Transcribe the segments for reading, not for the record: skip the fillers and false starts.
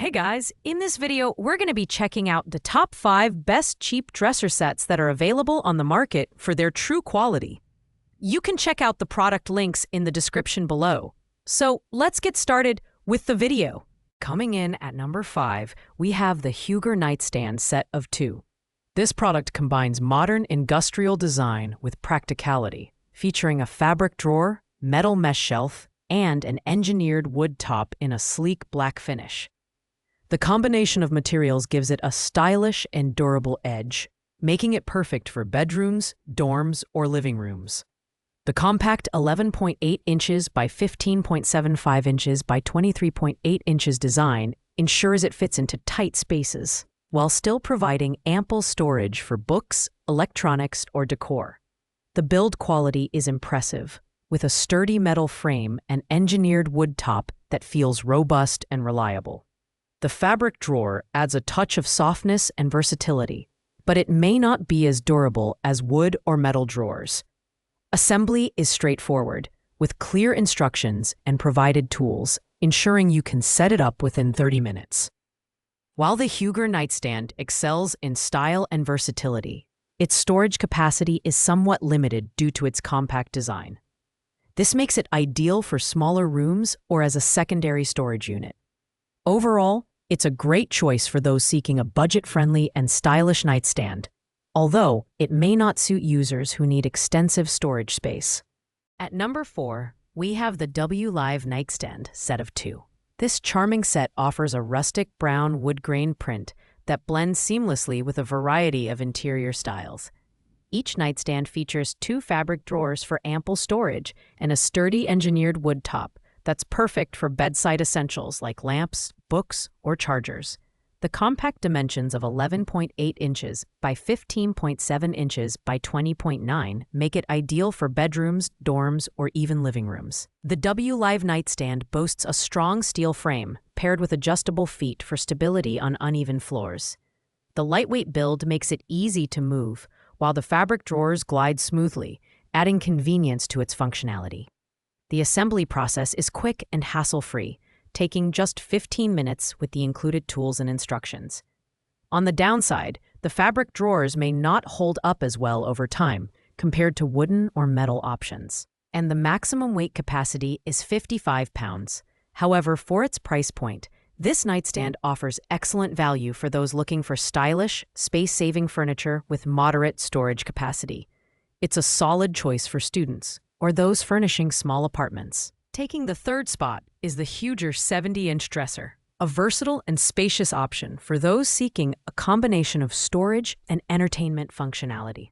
Hey guys, in this video, we're going to be checking out the top 5 best cheap dresser sets that are available on the market for their true quality. You can check out the product links in the description below. So let's get started with the video. Coming in at number 5, we have the Huger Nightstand set of 2. This product combines modern industrial design with practicality, featuring a fabric drawer, metal mesh shelf, and an engineered wood top in a sleek black finish. The combination of materials gives it a stylish and durable edge, making it perfect for bedrooms, dorms, or living rooms. The compact 11.8 inches by 15.75 inches by 23.8 inches design ensures it fits into tight spaces, while still providing ample storage for books, electronics, or decor. The build quality is impressive, with a sturdy metal frame and engineered wood top that feels robust and reliable. The fabric drawer adds a touch of softness and versatility, but it may not be as durable as wood or metal drawers. Assembly is straightforward, with clear instructions and provided tools, ensuring you can set it up within 30 minutes. While the Huger Nightstand excels in style and versatility, its storage capacity is somewhat limited due to its compact design. This makes it ideal for smaller rooms or as a secondary storage unit. Overall, it's a great choice for those seeking a budget-friendly and stylish nightstand, although it may not suit users who need extensive storage space. At number 4, we have the W Live Nightstand set of 2. This charming set offers a rustic brown wood grain print that blends seamlessly with a variety of interior styles. Each nightstand features 2 fabric drawers for ample storage and a sturdy engineered wood top that's perfect for bedside essentials like lamps, books, or chargers. The compact dimensions of 11.8 inches by 15.7 inches by 20.9 make it ideal for bedrooms, dorms, or even living rooms. The W Live Nightstand boasts a strong steel frame paired with adjustable feet for stability on uneven floors. The lightweight build makes it easy to move, while the fabric drawers glide smoothly, adding convenience to its functionality. The assembly process is quick and hassle-free, taking just 15 minutes with the included tools and instructions. On the downside, the fabric drawers may not hold up as well over time compared to wooden or metal options. And the maximum weight capacity is 55 pounds. However, for its price point, this nightstand offers excellent value for those looking for stylish, space-saving furniture with moderate storage capacity. It's a solid choice for students or those furnishing small apartments. Taking the third spot is the Huger 70-inch dresser, a versatile and spacious option for those seeking a combination of storage and entertainment functionality.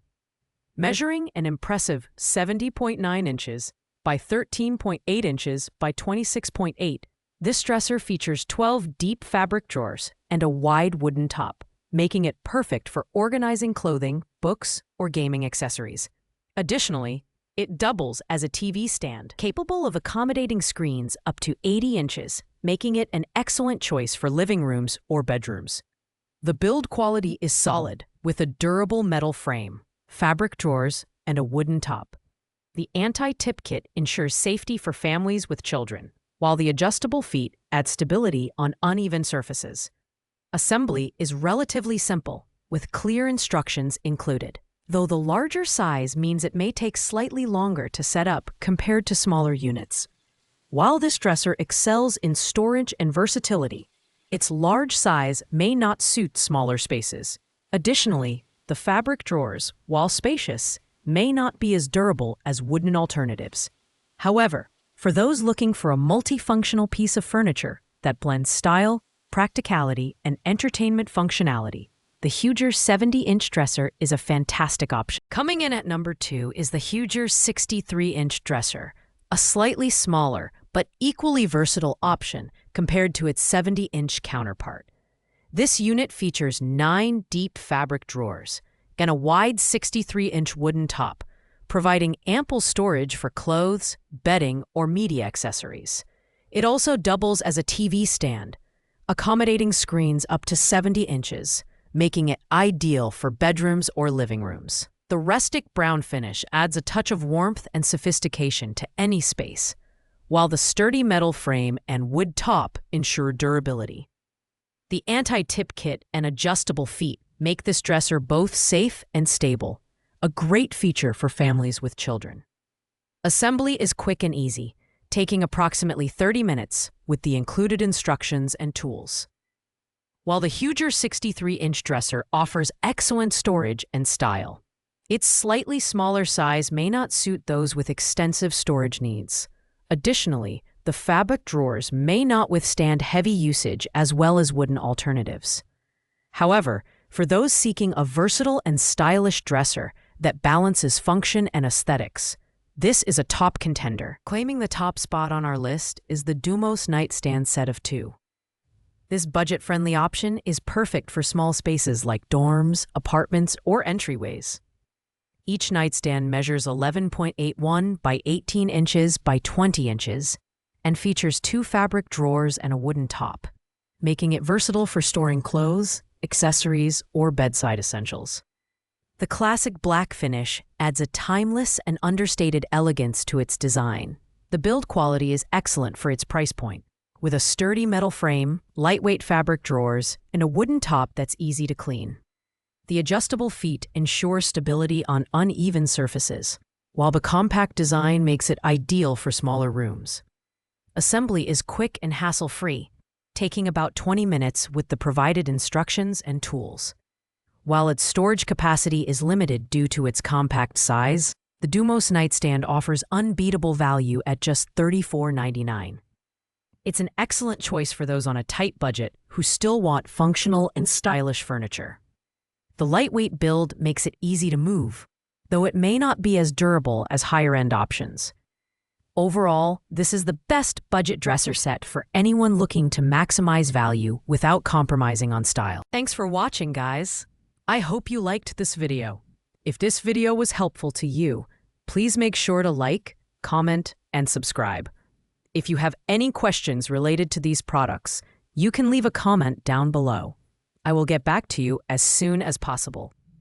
Measuring an impressive 70.9 inches by 13.8 inches by 26.8, this dresser features 12 deep fabric drawers and a wide wooden top, making it perfect for organizing clothing, books, or gaming accessories. Additionally, it doubles as a TV stand, capable of accommodating screens up to 80 inches, making it an excellent choice for living rooms or bedrooms. The build quality is solid, with a durable metal frame, fabric drawers, and a wooden top. The anti-tip kit ensures safety for families with children, while the adjustable feet add stability on uneven surfaces. Assembly is relatively simple, with clear instructions included, though the larger size means it may take slightly longer to set up compared to smaller units. While this dresser excels in storage and versatility, its large size may not suit smaller spaces. Additionally, the fabric drawers, while spacious, may not be as durable as wooden alternatives. However, for those looking for a multifunctional piece of furniture that blends style, practicality, and entertainment functionality, the Huger 70-inch dresser is a fantastic option. Coming in at number 2 is the Huger 63-inch dresser, a slightly smaller but equally versatile option compared to its 70-inch counterpart. This unit features 9 deep fabric drawers and a wide 63-inch wooden top, providing ample storage for clothes, bedding, or media accessories. It also doubles as a TV stand, accommodating screens up to 70 inches, making it ideal for bedrooms or living rooms. The rustic brown finish adds a touch of warmth and sophistication to any space, while the sturdy metal frame and wood top ensure durability. The anti-tip kit and adjustable feet make this dresser both safe and stable, a great feature for families with children. Assembly is quick and easy, taking approximately 30 minutes with the included instructions and tools. While the huger 63-inch dresser offers excellent storage and style, its slightly smaller size may not suit those with extensive storage needs. Additionally, the fabric drawers may not withstand heavy usage as well as wooden alternatives. However, for those seeking a versatile and stylish dresser that balances function and aesthetics, this is a top contender. Claiming the top spot on our list is the Dumos Nightstand set of 2. This budget-friendly option is perfect for small spaces like dorms, apartments, or entryways. Each nightstand measures 11.81 by 18 inches by 20 inches and features 2 fabric drawers and a wooden top, making it versatile for storing clothes, accessories, or bedside essentials. The classic black finish adds a timeless and understated elegance to its design. The build quality is excellent for its price point, with a sturdy metal frame, lightweight fabric drawers, and a wooden top that's easy to clean. The adjustable feet ensure stability on uneven surfaces, while the compact design makes it ideal for smaller rooms. Assembly is quick and hassle-free, taking about 20 minutes with the provided instructions and tools. While its storage capacity is limited due to its compact size, the Dumos Nightstand offers unbeatable value at just $34.99. It's an excellent choice for those on a tight budget who still want functional and stylish furniture. The lightweight build makes it easy to move, though it may not be as durable as higher-end options. Overall, this is the best budget dresser set for anyone looking to maximize value without compromising on style. Thanks for watching, guys. I hope you liked this video. If this video was helpful to you, please make sure to like, comment, and subscribe. If you have any questions related to these products, you can leave a comment down below. I will get back to you as soon as possible.